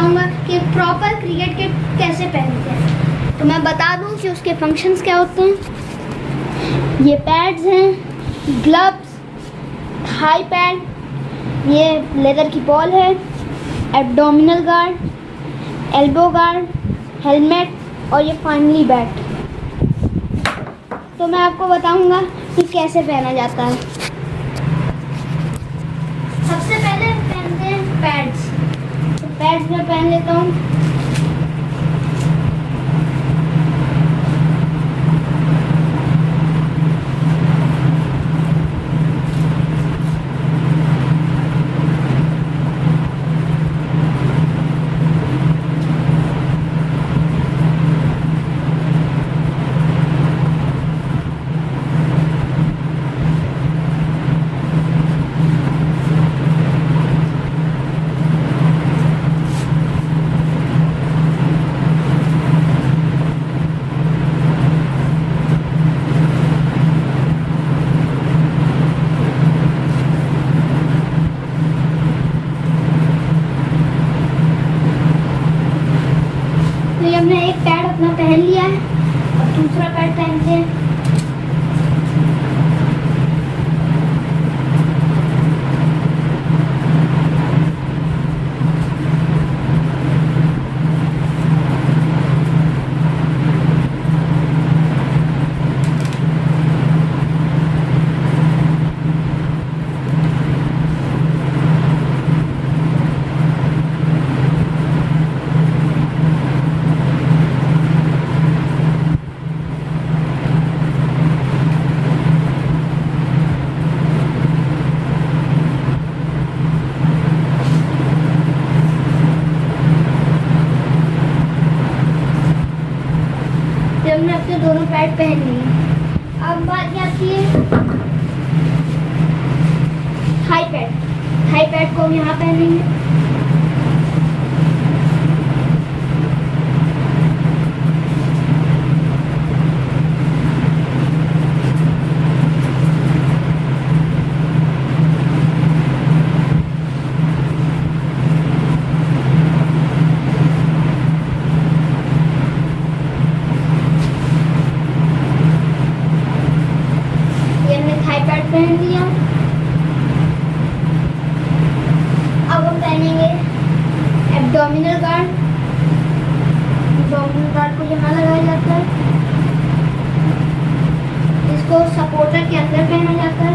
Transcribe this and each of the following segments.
बताऊंगा कि proper cricket kit कैसे पहनते हैं। तो मैं बता दूं कि उसके फंक्शंस क्या होते हैं। ये पैड्स हैं, ग्लव्स, थाई पैड, ये लेदर की बॉल है, abdominal guard, elbow guard, helmet और ये फाइनली बैट। तो मैं आपको बताऊंगा कि कैसे पहना जाता है। सबसे पहले पहनते हैं पैड्स। तो पैड्स में पहन लेता हूँ। तो ये हमने एक पैड अपना पहन लिया है, अब दूसरा पैड पहनते हैं। हमने अपने दोनों पैड पहन लिए। अब बात आती है थाई पैड। थाई पैड को हम यहाँ पहनेंगे। पहन लिया। अब हम पहनेंगे एब्डोमिनल गार्ड। एब्डोमिनल गार्ड को यहाँ लगाया जाता है, इसको सपोर्टर के अंदर पहना जाता है।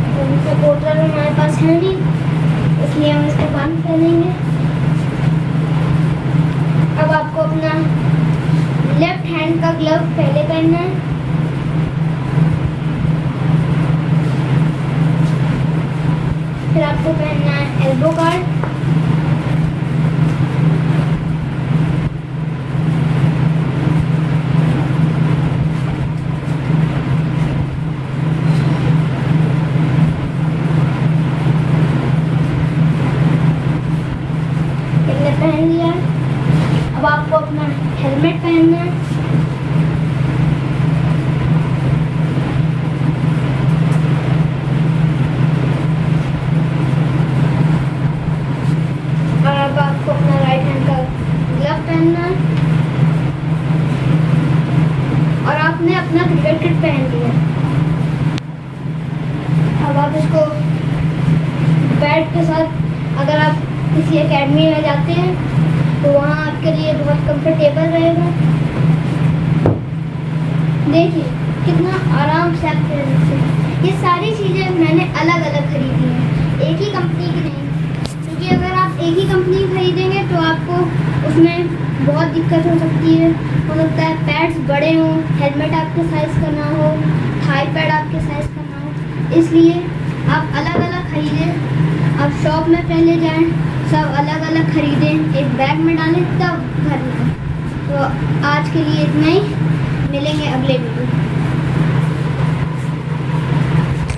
तो सपोर्टर हमारे पास है नहीं, इसलिए हम इसके बाद पहनेंगे। अब आपको अपना लेफ्ट हैंड का ग्लव पहले पहनना है। फिर आपको पहनना है एल्बो गार्ड। इतने पहन लिया। अब आपको अपना हेलमेट पहनना है। आपको अपना राइट हैंड का ग्लव पहनना है और आपने अपना क्रिकेट किट पहन लिया। अब आप इसको बैट के साथ, अगर आप किसी एकेडमी में जाते हैं तो वहाँ आपके लिए बहुत कंफर्टेबल रहेगा। देखिए कितना आराम से आप खेल सकते हैं। ये सारी चीज़ें मैंने अलग अलग खरीदी हैं, एक ही कंपनी की नहीं। क्योंकि अगर आप एक ही कंपनी खरीदेंगे तो आपको उसमें बहुत दिक्कत हो सकती है। हो सकता है पैड्स बड़े हों, हेलमेट आपके साइज़ का ना हो, थाई पैड आपके साइज़ का ना हो। इसलिए आप अलग अलग खरीदें। आप शॉप में पहले जाएं, सब अलग अलग खरीदें, एक बैग में डालें, तब घर में। तो आज के लिए इतना ही, मिलेंगे अगले वीडियो।